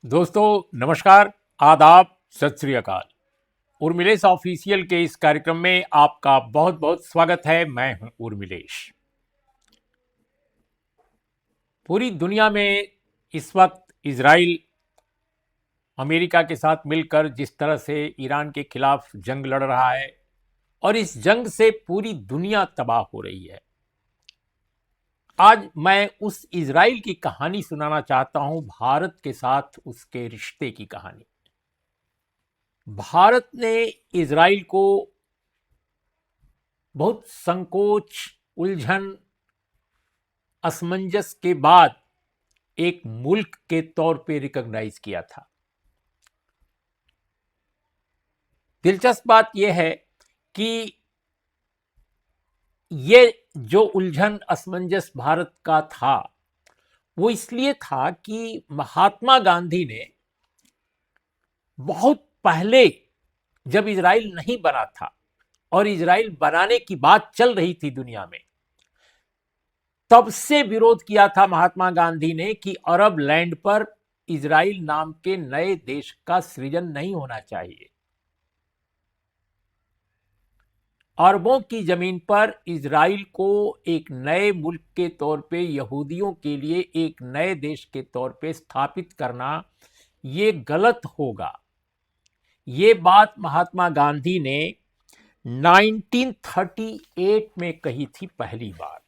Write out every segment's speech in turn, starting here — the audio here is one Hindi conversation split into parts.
दोस्तों नमस्कार, आदाब, सत श्री अकाल। उर्मिलेश ऑफिशियल के इस कार्यक्रम में आपका बहुत बहुत स्वागत है। मैं हूं उर्मिलेश। पूरी दुनिया में इस वक्त इजराइल अमेरिका के साथ मिलकर जिस तरह से ईरान के खिलाफ जंग लड़ रहा है और इस जंग से पूरी दुनिया तबाह हो रही है। आज मैं उस इजराइल की कहानी सुनाना चाहता हूं, भारत के साथ उसके रिश्ते की कहानी। भारत ने इजराइल को बहुत संकोच, उलझन, असमंजस के बाद एक मुल्क के तौर पे रिकॉग्नाइज किया था। दिलचस्प बात यह है कि ये जो उलझन, असमंजस भारत का था, वो इसलिए था कि महात्मा गांधी ने बहुत पहले, जब इजराइल नहीं बना था और इजराइल बनाने की बात चल रही थी दुनिया में, तब से विरोध किया था महात्मा गांधी ने कि अरब लैंड पर इजराइल नाम के नए देश का सृजन नहीं होना चाहिए। अरबों की जमीन पर इजराइल को एक नए मुल्क के तौर पे, यहूदियों के लिए एक नए देश के तौर पे स्थापित करना ये गलत होगा। ये बात महात्मा गांधी ने 1938 में कही थी पहली बार।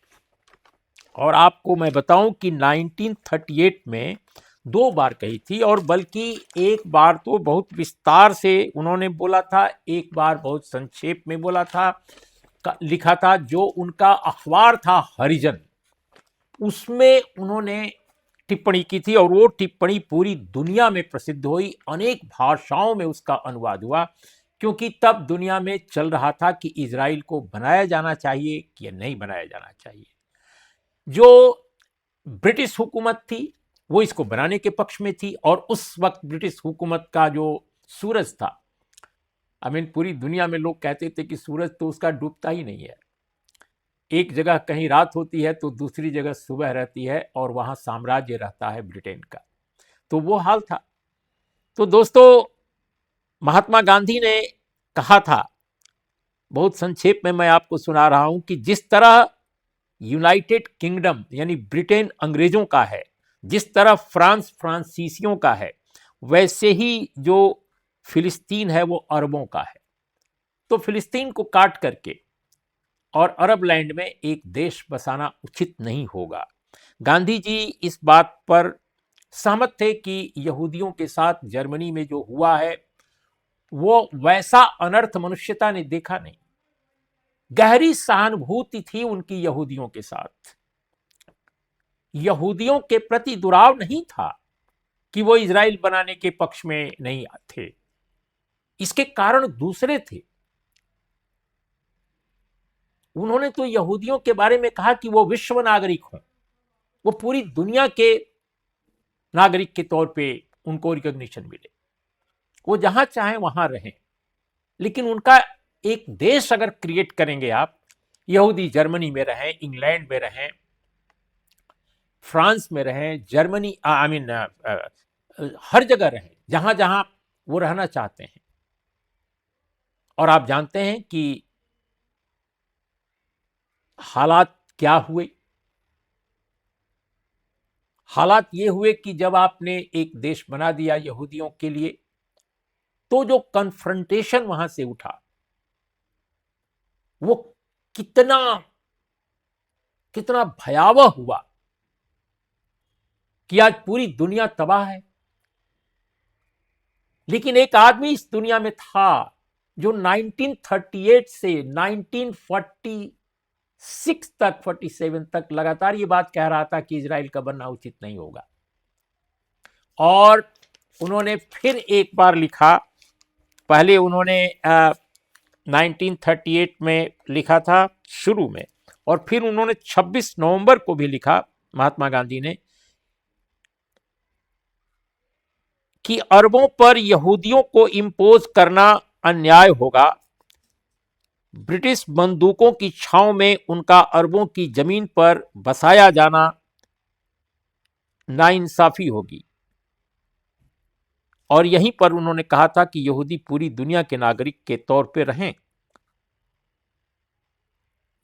और आपको मैं बताऊं कि 1938 में 2 बार कही थी, और बल्कि एक बार तो बहुत विस्तार से उन्होंने बोला था, एक बार बहुत संक्षेप में बोला था, लिखा था। जो उनका अखबार था हरिजन, उसमें उन्होंने टिप्पणी की थी, और वो टिप्पणी पूरी दुनिया में प्रसिद्ध हुई, अनेक भाषाओं में उसका अनुवाद हुआ, क्योंकि तब दुनिया में चल रहा था कि इजराइल को बनाया जाना चाहिए कि नहीं बनाया जाना चाहिए। जो ब्रिटिश हुकूमत थी वो इसको बनाने के पक्ष में थी, और उस वक्त ब्रिटिश हुकूमत का जो सूरज था, पूरी दुनिया में लोग कहते थे कि सूरज तो उसका डूबता ही नहीं है। एक जगह कहीं रात होती है तो दूसरी जगह सुबह रहती है, और वहां साम्राज्य रहता है ब्रिटेन का। तो वो हाल था। तो दोस्तों, महात्मा गांधी ने कहा था, बहुत संक्षेप में मैं आपको सुना रहा हूं, कि जिस तरह यूनाइटेड किंगडम यानी ब्रिटेन अंग्रेजों का है, जिस तरह फ्रांस फ्रांसीसियों का है, वैसे ही जो फिलिस्तीन है वो अरबों का है। तो फिलिस्तीन को काट करके और अरब लैंड में एक देश बसाना उचित नहीं होगा। गांधी जी इस बात पर सहमत थे कि यहूदियों के साथ जर्मनी में जो हुआ है वो वैसा अनर्थ मनुष्यता ने देखा नहीं। गहरी सहानुभूति थी उनकी यहूदियों के साथ, यहूदियों के प्रति दुराव नहीं था कि वो इजराइल बनाने के पक्ष में नहीं थे। इसके कारण दूसरे थे। उन्होंने तो यहूदियों के बारे में कहा कि वो विश्व नागरिक हों, वो पूरी दुनिया के नागरिक के तौर पे उनको रिकॉग्निशन मिले, वो जहां चाहें वहां रहें। लेकिन उनका एक देश अगर क्रिएट करेंगे आप, यहूदी जर्मनी में रहें, इंग्लैंड में रहें, फ्रांस में रहें, जर्मनी हर जगह रहें जहां जहां वो रहना चाहते हैं। और आप जानते हैं कि हालात क्या हुए। हालात ये हुए कि जब आपने एक देश बना दिया यहूदियों के लिए, तो जो कन्फ्रंटेशन वहां से उठा वो कितना कितना भयावह हुआ कि आज पूरी दुनिया तबाह है। लेकिन एक आदमी इस दुनिया में था जो 1938 से 1946 तक, 47 तक लगातार ये बात कह रहा था कि इजराइल का बनना उचित नहीं होगा। और उन्होंने फिर एक बार लिखा। पहले उन्होंने 1938 में लिखा था शुरू में, और फिर उन्होंने 26 नवंबर को भी लिखा, महात्मा गांधी ने, कि अरबों पर यहूदियों को इंपोज करना अन्याय होगा। ब्रिटिश बंदूकों की छांव में उनका अरबों की जमीन पर बसाया जाना नाइंसाफी होगी। और यहीं पर उन्होंने कहा था कि यहूदी पूरी दुनिया के नागरिक के तौर पे रहें,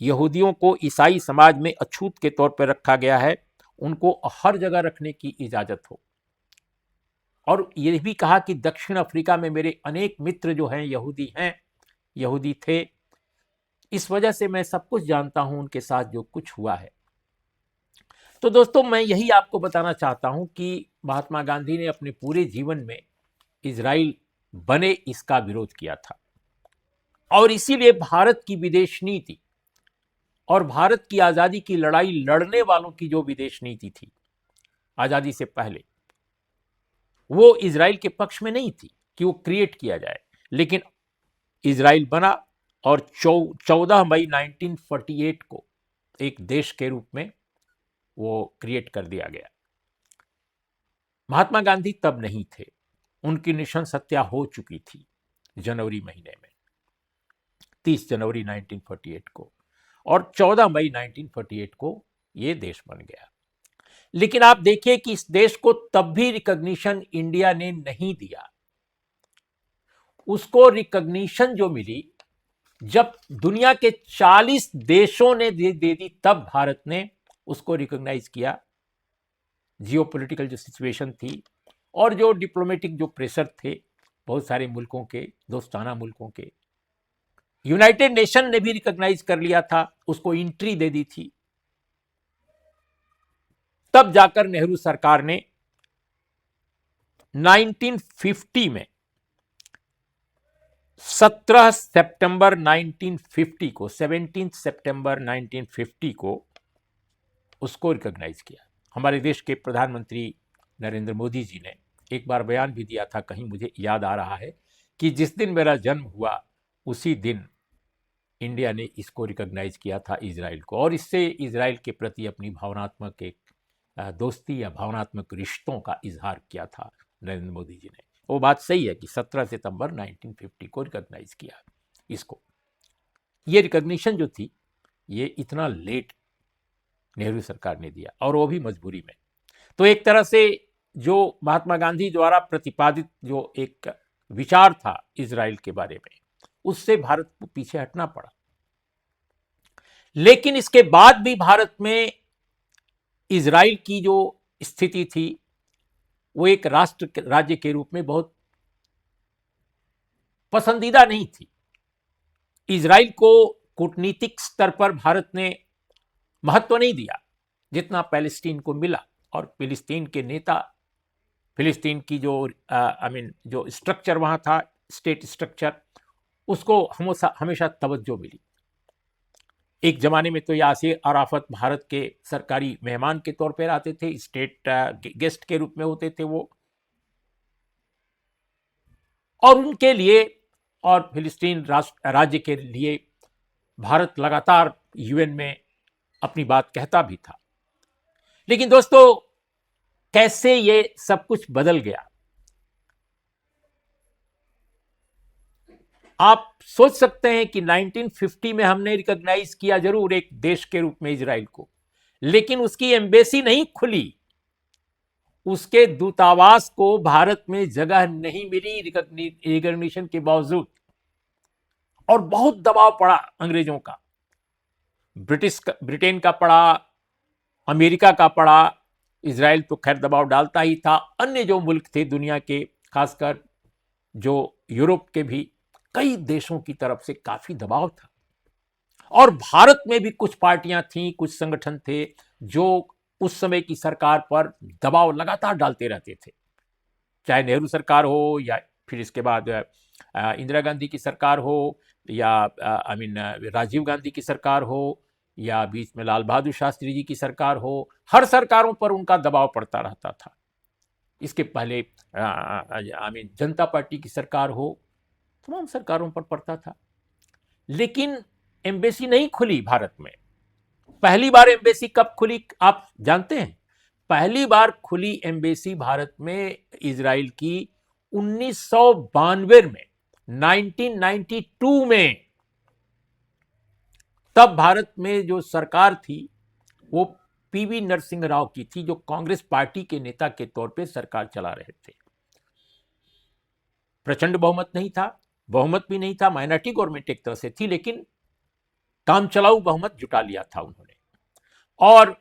यहूदियों को ईसाई समाज में अछूत के तौर पर रखा गया है, उनको हर जगह रखने की इजाजत हो। और यह भी कहा कि दक्षिण अफ्रीका में मेरे अनेक मित्र जो हैं यहूदी थे, इस वजह से मैं सब कुछ जानता हूं उनके साथ जो कुछ हुआ है। तो दोस्तों, मैं यही आपको बताना चाहता हूं कि महात्मा गांधी ने अपने पूरे जीवन में इजराइल बने इसका विरोध किया था, और इसीलिए भारत की विदेश नीति और भारत की आजादी की लड़ाई लड़ने वालों की जो विदेश नीति थी आजादी से पहले, वो इजराइल के पक्ष में नहीं थी कि वो क्रिएट किया जाए, लेकिन इजराइल बना और 14 मई 1948 को एक देश के रूप में वो क्रिएट कर दिया गया। महात्मा गांधी तब नहीं थे, उनकी निशंस हत्या हो चुकी थी जनवरी महीने में, 30 जनवरी 1948 को, और 14 मई 1948 को ये देश बन गया। लेकिन आप देखिए कि इस देश को तब भी रिकॉग्निशन इंडिया ने नहीं दिया। उसको रिकॉग्निशन जो मिली जब दुनिया के 40 देशों ने दे दी, तब भारत ने उसको रिकॉग्नाइज किया। जियोपॉलिटिकल जो सिचुएशन थी और जो डिप्लोमेटिक जो प्रेशर थे बहुत सारे मुल्कों के, दोस्ताना मुल्कों के, यूनाइटेड नेशन ने भी रिकॉग्नाइज कर लिया था, उसको एंट्री दे दी थी। तब जाकर नेहरू सरकार ने 1950 में 17 सितंबर 1950 को 17 सितंबर 1950 को उसको रिकॉग्नाइज किया। हमारे देश के प्रधानमंत्री नरेंद्र मोदी जी ने एक बार बयान भी दिया था, कहीं मुझे याद आ रहा है, कि जिस दिन मेरा जन्म हुआ उसी दिन इंडिया ने इसको रिकॉग्नाइज किया था इजराइल को, और इससे इजराइल के प्रति अपनी भावनात्मक एक दोस्ती या भावनात्मक रिश्तों का इजहार किया था नरेंद्र मोदी जी ने। वो बात सही है कि 17 सितंबर 1950 को रिकॉग्नाइज किया इसको। ये रिकॉग्निशन जो थी ये इतना लेट नेहरू सरकार ने दिया, और वो भी मजबूरी में। तो एक तरह से जो महात्मा गांधी द्वारा प्रतिपादित जो एक विचार था इजराइल के बारे में, उससे भारत को पीछे हटना पड़ा। लेकिन इसके बाद भी भारत में इजराइल की जो स्थिति थी वो एक राज्य के रूप में बहुत पसंदीदा नहीं थी। इजराइल को कूटनीतिक स्तर पर भारत ने महत्व नहीं दिया जितना पैलेस्टीन को मिला, और फिलिस्तीन के नेता, फिलिस्तीन की जो जो स्ट्रक्चर वहां था, स्टेट स्ट्रक्चर, उसको हमेशा तवज्जो मिली। एक जमाने में तो यासिर अराफत भारत के सरकारी मेहमान के तौर पर आते थे, स्टेट गेस्ट के रूप में होते थे वो, और उनके लिए और फिलिस्तीन राज्य के लिए भारत लगातार यूएन में अपनी बात कहता भी था। लेकिन दोस्तों, कैसे ये सब कुछ बदल गया। आप सोच सकते हैं कि 1950 में हमने रिकॉग्नाइज किया जरूर एक देश के रूप में इजराइल को, लेकिन उसकी एम्बेसी नहीं खुली, उसके दूतावास को भारत में जगह नहीं मिली रिकॉग्निशन के बावजूद, और बहुत दबाव पड़ा अंग्रेजों का, ब्रिटेन का पड़ा, अमेरिका का पड़ा। इजराइल तो खैर दबाव डालता ही था, अन्य जो मुल्क थे दुनिया के, खासकर जो यूरोप के भी कई देशों की तरफ से काफी दबाव था। और भारत में भी कुछ पार्टियां थीं, कुछ संगठन थे जो उस समय की सरकार पर दबाव लगातार डालते रहते थे, चाहे नेहरू सरकार हो या फिर इसके बाद इंदिरा गांधी की सरकार हो, या राजीव गांधी की सरकार हो, या बीच में लाल बहादुर शास्त्री जी की सरकार हो। हर सरकारों पर उनका दबाव पड़ता रहता था। इसके पहले जनता पार्टी की सरकार हो, तमाम सरकारों पर पड़ता था। लेकिन एम्बेसी नहीं खुली भारत में। पहली बार एम्बेसी कब खुली आप जानते हैं? पहली बार खुली एम्बेसी भारत में इजराइल की 1992 में, 1992 में। तब भारत में जो सरकार थी वो पीवी नरसिंह राव की थी, जो कांग्रेस पार्टी के नेता के तौर पे सरकार चला रहे थे। प्रचंड बहुमत नहीं था, बहुमत भी नहीं था, माइनॉरिटी गवर्नमेंट एक तरह से थी, लेकिन काम चलाऊ बहुमत जुटा लिया था उन्होंने। और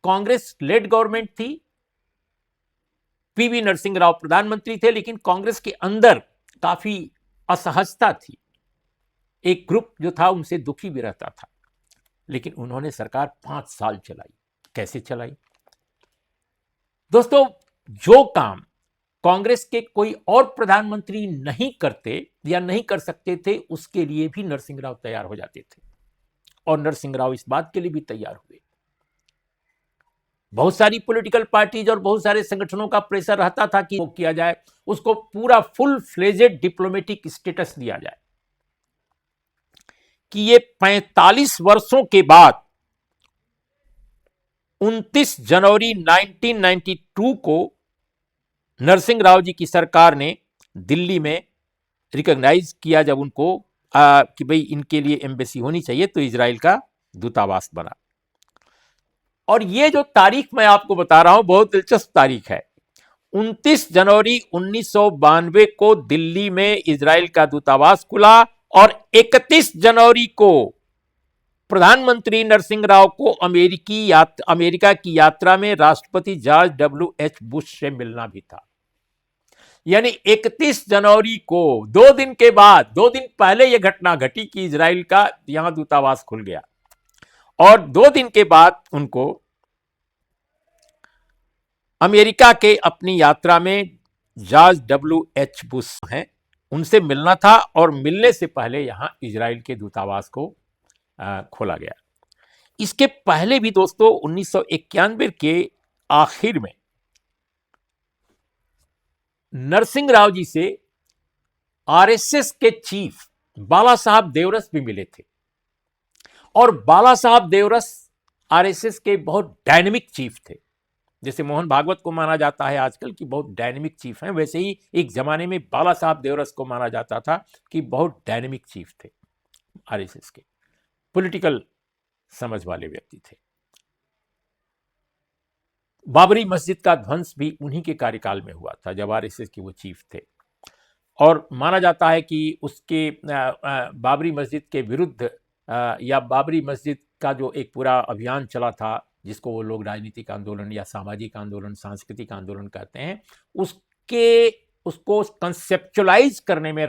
कांग्रेस लेड गवर्नमेंट थी, पीवी नरसिंह राव प्रधानमंत्री थे, लेकिन कांग्रेस के अंदर काफी असहजता थी, एक ग्रुप जो था उनसे दुखी भी रहता था। लेकिन उन्होंने सरकार 5 साल चलाई। कैसे चलाई दोस्तों? जो काम कांग्रेस के कोई और प्रधानमंत्री नहीं करते या नहीं कर सकते थे, उसके लिए भी नरसिंह राव तैयार हो जाते थे, और नरसिंह राव इस बात के लिए भी तैयार हुए। बहुत सारी पॉलिटिकल पार्टीज और बहुत सारे संगठनों का प्रेशर रहता था कि वो किया जाए, उसको पूरा फुल फ्लेजेड डिप्लोमेटिक स्टेटस दिया जाए, कि ये 45 वर्षों के बाद 29 जनवरी 1992 को नरसिंह राव जी की सरकार ने दिल्ली में रिकॉग्नाइज किया, जब उनको कि भाई इनके लिए एम्बेसी होनी चाहिए, तो इजराइल का दूतावास बना। और ये जो तारीख मैं आपको बता रहा हूं, बहुत दिलचस्प तारीख है। 29 जनवरी 1992 को दिल्ली में इजराइल का दूतावास खुला, और 31 जनवरी को प्रधानमंत्री नरसिंह राव को अमेरिका की यात्रा में राष्ट्रपति जॉर्ज W.H. बुश से मिलना भी था। यानी 31 जनवरी को 2 दिन के बाद, 2 दिन पहले यह घटना घटी कि इजराइल का यहां दूतावास खुल गया, और 2 दिन के बाद उनको अमेरिका के अपनी यात्रा में जॉर्ज W.H. बुश हैं, उनसे मिलना था, और मिलने से पहले यहां इजराइल के दूतावास को खोला गया। इसके पहले भी दोस्तों 1991 के आखिर में नरसिंह राव जी से आरएसएस के चीफ बाला साहब देवरस भी मिले थे, और बाला साहब देवरस आरएसएस के बहुत डायनेमिक चीफ थे। जैसे मोहन भागवत को माना जाता है आजकल कि बहुत डायनेमिक चीफ हैं, वैसे ही एक जमाने में बाला साहब देवरस को माना जाता था कि बहुत डायनेमिक चीफ थे, आरएसएस के पॉलिटिकल समझ वाले व्यक्ति थे। बाबरी मस्जिद का ध्वंस भी उन्हीं के कार्यकाल में हुआ था, जब आरएसएस के वो चीफ थे, और माना जाता है कि उसके बाबरी मस्जिद के विरुद्ध या बाबरी मस्जिद का जो एक पूरा अभियान चला था, जिसको वो लोग राजनीतिक आंदोलन या सामाजिक आंदोलन, सांस्कृतिक आंदोलन कहते हैं, उसको कंसेप्चुअलाइज करने में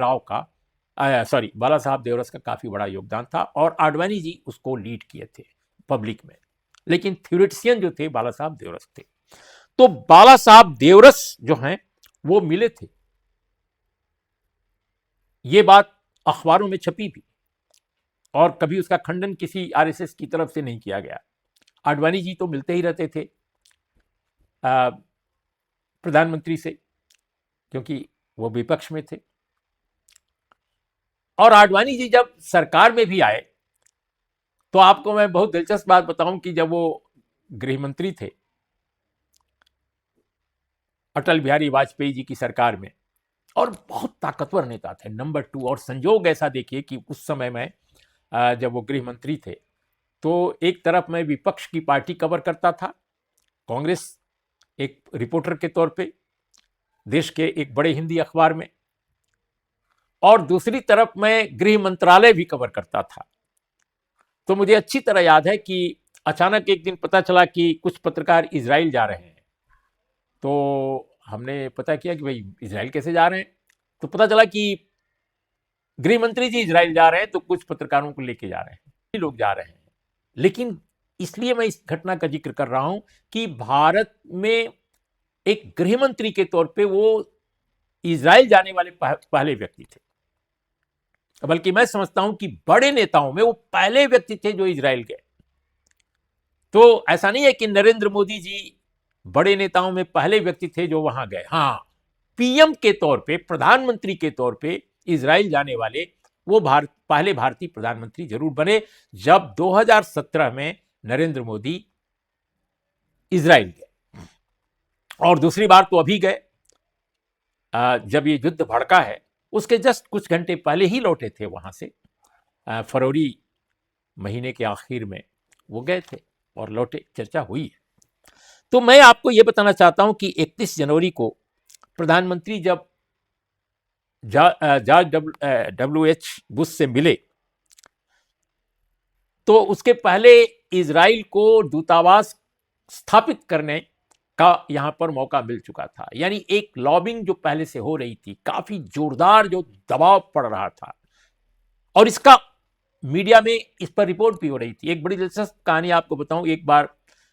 बाला साहब देवरस का काफी बड़ा योगदान था, और आडवाणी जी उसको लीड किए थे पब्लिक में, लेकिन थ्योरेटिशियन जो थे बाला साहब देवरस थे। तो बाला साहब देवरस जो हैं वो मिले थे, ये बात अखबारों में छपी भी, और कभी उसका खंडन किसी आरएसएस की तरफ से नहीं किया गया। आडवाणी जी तो मिलते ही रहते थे प्रधानमंत्री से, क्योंकि वो विपक्ष में थे। और आडवाणी जी जब सरकार में भी आए, तो आपको मैं बहुत दिलचस्प बात बताऊं कि जब वो गृह मंत्री थे अटल बिहारी वाजपेयी जी की सरकार में, और बहुत ताकतवर नेता थे, नंबर 2। और संयोग ऐसा देखिए कि उस समय में जब वो गृह मंत्री थे, तो एक तरफ मैं विपक्ष की पार्टी कवर करता था, कांग्रेस, एक रिपोर्टर के तौर पे देश के एक बड़े हिंदी अखबार में, और दूसरी तरफ मैं गृह मंत्रालय भी कवर करता था। तो मुझे अच्छी तरह याद है कि अचानक एक दिन पता चला कि कुछ पत्रकार इजराइल जा रहे हैं। तो हमने पता किया कि भाई इजराइल कैसे जा रहे हैं, तो पता चला कि गृह मंत्री जी इजराइल जा रहे हैं, तो कुछ पत्रकारों को लेके जा रहे हैं, लोग जा रहे हैं। लेकिन इसलिए मैं इस घटना का जिक्र कर रहा हूं कि भारत में एक गृह मंत्री के तौर पे वो इजराइल जाने वाले पहले व्यक्ति थे, बल्कि मैं समझता हूं कि बड़े नेताओं में वो पहले व्यक्ति थे जो इजराइल गए। तो ऐसा नहीं है कि नरेंद्र मोदी जी बड़े नेताओं में पहले व्यक्ति थे जो वहां गए। हाँ, पीएम के तौर पे, प्रधानमंत्री के तौर पे इजराइल जाने वाले वो पहले भारतीय प्रधानमंत्री जरूर बने, जब 2017 में नरेंद्र मोदी इजराइल गए। और दूसरी बार तो अभी गए, जब ये युद्ध भड़का है उसके जस्ट कुछ घंटे पहले ही लौटे थे वहां से, फरवरी महीने के आखिर में वो गए थे और लौटे, चर्चा हुई है। तो मैं आपको यह बताना चाहता हूं कि 31 जनवरी को प्रधानमंत्री जब जॉर्ज डब्ल्यू एच बुश से मिले, तो उसके पहले इजराइल को दूतावास स्थापित करने का यहां पर मौका मिल चुका था। यानी एक लॉबिंग जो पहले से हो रही थी, काफी जोरदार जो दबाव पड़ रहा था, और इसका मीडिया में इस पर रिपोर्ट भी हो रही थी। एक बड़ी दिलचस्प कहानी आपको बताऊं, एक बार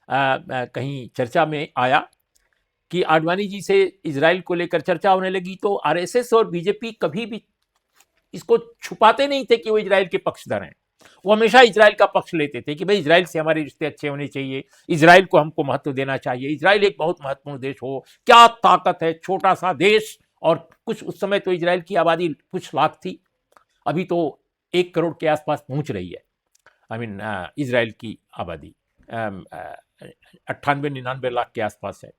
कहीं चर्चा में आया कि आडवाणी जी से इजराइल को लेकर चर्चा होने लगी, तो आरएसएस और बीजेपी कभी भी इसको छुपाते नहीं थे कि वो इजराइल के पक्षधर हैं। वो हमेशा इजराइल का पक्ष लेते थे कि भाई इजराइल से हमारे रिश्ते अच्छे होने चाहिए, इजराइल को हमको महत्व देना चाहिए, इजराइल एक बहुत महत्वपूर्ण देश हो, क्या ताकत है, छोटा सा देश। और कुछ उस समय तो इजराइल की आबादी कुछ लाख थी, अभी तो 1 करोड़ के आसपास पहुंच रही है। इजराइल की आबादी 98-99 लाख के आसपास है।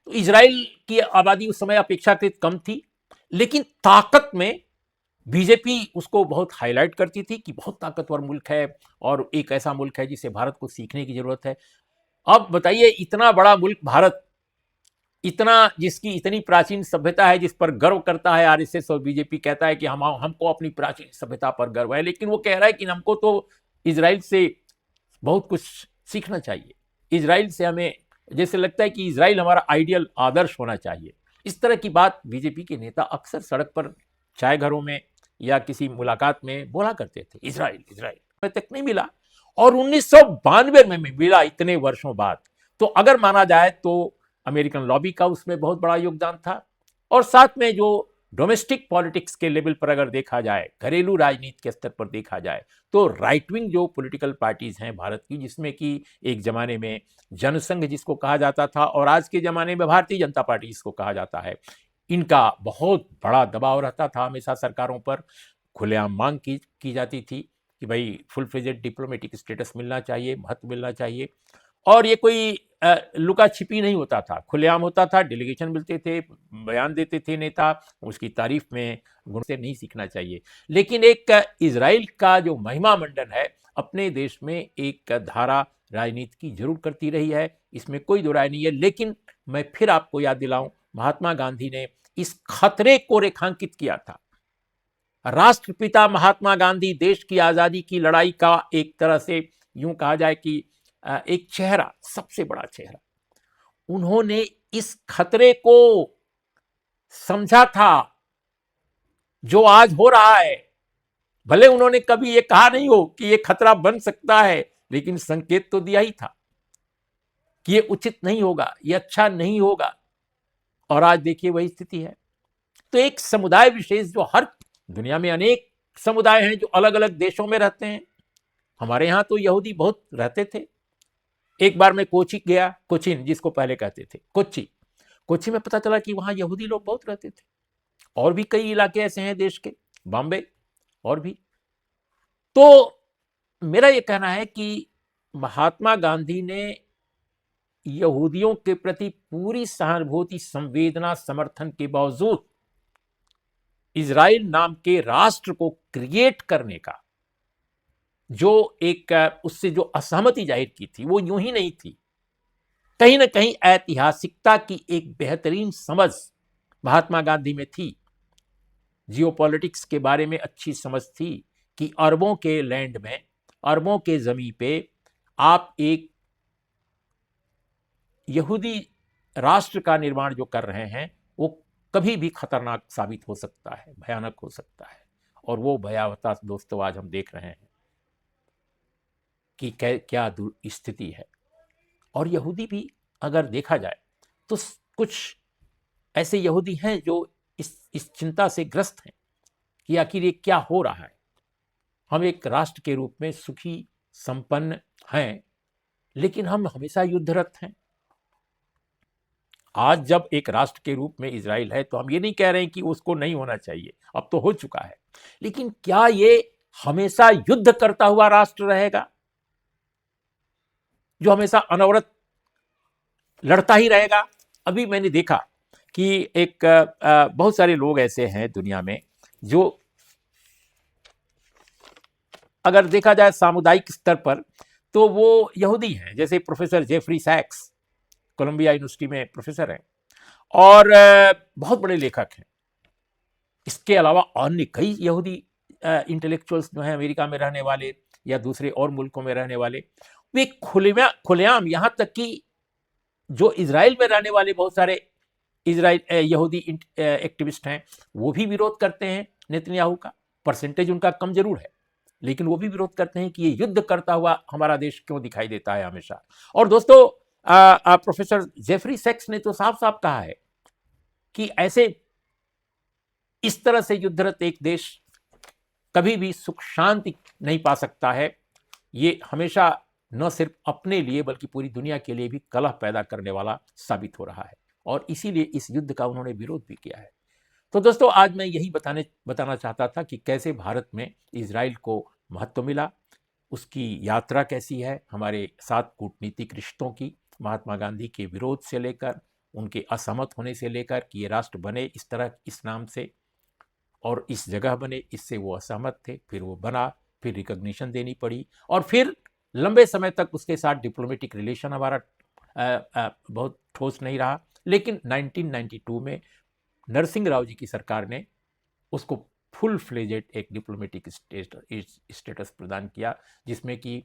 तो इजराइल की आबादी उस समय अपेक्षाकृत कम थी, लेकिन ताकत में बीजेपी उसको बहुत हाईलाइट करती थी कि बहुत ताकतवर मुल्क है और एक ऐसा मुल्क है जिसे भारत को सीखने की जरूरत है। अब बताइए, इतना बड़ा मुल्क भारत, इतना जिसकी इतनी प्राचीन सभ्यता है, जिस पर गर्व करता है आरएसएस और बीजेपी, कहता है कि हमको अपनी प्राचीन सभ्यता पर गर्व है, लेकिन वो कह रहा है कि हमको तो इजराइल से बहुत कुछ सीखना चाहिए, इजराइल से हमें जैसे लगता है कि इजराइल हमारा आइडियल आदर्श होना चाहिए। इस तरह की बात बीजेपी के नेता अक्सर सड़क पर, चाय घरों में या किसी मुलाकात में बोला करते थे, इजराइल इजराइल। मैं तक नहीं मिला, और 1992 में मिला, इतने वर्षों बाद। तो अगर माना जाए तो अमेरिकन लॉबी का उसमें बहुत बड़ा योगदान था, और साथ में जो डोमेस्टिक पॉलिटिक्स के लेवल पर अगर देखा जाए, घरेलू राजनीति के स्तर पर देखा जाए, तो राइट विंग जो पॉलिटिकल पार्टीज हैं भारत की, जिसमें कि एक जमाने में जनसंघ जिसको कहा जाता था, और आज के जमाने में भारतीय जनता पार्टी जिसको कहा जाता है, इनका बहुत बड़ा दबाव रहता था हमेशा सरकारों पर। खुलेआम मांग की जाती थी कि भाई फुल फ्लेजेड डिप्लोमेटिक स्टेटस मिलना चाहिए, महत्व मिलना चाहिए, और ये कोई लुका छिपी नहीं होता था, खुलेआम होता था। डेलीगेशन मिलते थे, बयान देते थे नेता, उसकी तारीफ में गुण से नहीं सीखना चाहिए। लेकिन एक इजराइल का जो महिमा मंडन है अपने देश में, एक धारा राजनीति की जरूर करती रही है, इसमें कोई दो राय नहीं है। लेकिन मैं फिर आपको याद दिलाऊं, महात्मा गांधी ने इस खतरे को रेखांकित किया था। राष्ट्रपिता महात्मा गांधी देश की आजादी की लड़ाई का एक तरह से यूं कहा जाए कि एक चेहरा, सबसे बड़ा चेहरा। उन्होंने इस खतरे को समझा था जो आज हो रहा है। भले उन्होंने कभी ये कहा नहीं हो कि ये खतरा बन सकता है, लेकिन संकेत तो दिया ही था कि ये उचित नहीं होगा, ये अच्छा नहीं होगा, और आज देखिए वही स्थिति है। तो एक समुदाय विशेष, जो हर दुनिया में अनेक समुदाय हैं जो अलग अलग देशों में रहते हैं, हमारे यहां तो यहूदी बहुत रहते थे। एक बार मैं कोची गया, कोचिन जिसको पहले कहते थे, कोची में पता चला कि वहां यहूदी लोग बहुत रहते थे। और भी कई इलाके ऐसे हैं देश के, बॉम्बे और भी। तो मेरा यह कहना है कि महात्मा गांधी ने यहूदियों के प्रति पूरी सहानुभूति, संवेदना, समर्थन के बावजूद इजराइल नाम के राष्ट्र को क्रिएट करने का जो एक उससे जो असहमति जाहिर की थी, वो यूं ही नहीं थी। कहीं ना कहीं ऐतिहासिकता की एक बेहतरीन समझ महात्मा गांधी में थी, जियोपॉलिटिक्स के बारे में अच्छी समझ थी कि अरबों के लैंड में, अरबों के जमीन पे आप एक यहूदी राष्ट्र का निर्माण जो कर रहे हैं, वो कभी भी खतरनाक साबित हो सकता है, भयानक हो सकता है। और वो भयावता दोस्तों आज हम देख रहे हैं कि क्या स्थिति है। और यहूदी भी अगर देखा जाए तो कुछ ऐसे यहूदी हैं जो इस चिंता से ग्रस्त हैं कि आखिर ये क्या हो रहा है। हम एक राष्ट्र के रूप में सुखी संपन्न हैं, लेकिन हम हमेशा युद्धरत हैं। आज जब एक राष्ट्र के रूप में इजराइल है, तो हम ये नहीं कह रहे हैं कि उसको नहीं होना चाहिए, अब तो हो चुका है, लेकिन क्या ये हमेशा युद्ध करता हुआ राष्ट्र रहेगा, जो हमेशा अनवरत लड़ता ही रहेगा? अभी मैंने देखा कि एक बहुत सारे लोग ऐसे हैं दुनिया में जो, अगर देखा जाए सामुदायिक स्तर पर, तो वो यहूदी हैं। जैसे प्रोफेसर जेफरी सैक्स, कोलंबिया यूनिवर्सिटी में प्रोफेसर हैं और बहुत बड़े लेखक हैं। इसके अलावा अन्य कई यहूदी इंटेलेक्चुअल्स जो हैं अमेरिका में रहने वाले या दूसरे और मुल्कों में रहने वाले, वे खुलेआम यहाँ तक कि जो इजराइल में रहने वाले बहुत सारे इजराइल यहूदी एक्टिविस्ट हैं, वो भी विरोध करते हैं नेतन्याहू का। परसेंटेज उनका कम जरूर है, लेकिन वो भी विरोध करते हैं कि ये युद्ध करता हुआ हमारा देश क्यों दिखाई देता है हमेशा। और दोस्तों, प्रोफेसर जेफरी सेक्स ने तो साफ साफ कहा है कि ऐसे इस तरह से युद्धरत एक देश कभी भी सुख शांति नहीं पा सकता है। ये हमेशा न सिर्फ अपने लिए बल्कि पूरी दुनिया के लिए भी कलह पैदा करने वाला साबित हो रहा है, और इसीलिए इस युद्ध का उन्होंने विरोध भी किया है। तो दोस्तों, आज मैं यही बताना चाहता था कि कैसे भारत में इजराइल को महत्व मिला, उसकी यात्रा कैसी है, हमारे साथ कूटनीतिक रिश्तों की, महात्मा गांधी के विरोध से लेकर उनके असहमत होने से लेकर कि ये राष्ट्र बने इस तरह इस नाम से और इस जगह बने, इससे वो असहमत थे, फिर वो बना, फिर रिकॉग्निशन देनी पड़ी, और फिर लंबे समय तक उसके साथ डिप्लोमेटिक रिलेशन हमारा बहुत ठोस नहीं रहा। लेकिन 1992 में नरसिंह राव जी की सरकार ने उसको फुल फ्लेजेड एक डिप्लोमेटिक स्टेटस प्रदान किया, जिसमें कि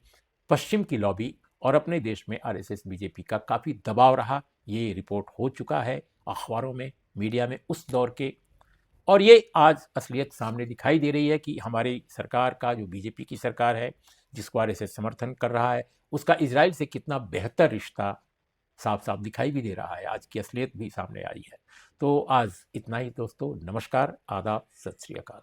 पश्चिम की लॉबी और अपने देश में आरएसएस बीजेपी का काफ़ी दबाव रहा। ये रिपोर्ट हो चुका है अखबारों में, मीडिया में उस दौर के, और ये आज असलियत सामने दिखाई दे रही है कि हमारी सरकार का, जो बीजेपी की सरकार है जिसको आरएसएस समर्थन कर रहा है, उसका इजराइल से कितना बेहतर रिश्ता साफ साफ दिखाई भी दे रहा है। आज की असलियत भी सामने आई है। तो आज इतना ही दोस्तों, नमस्कार, आदाब, सत श्री अकाल।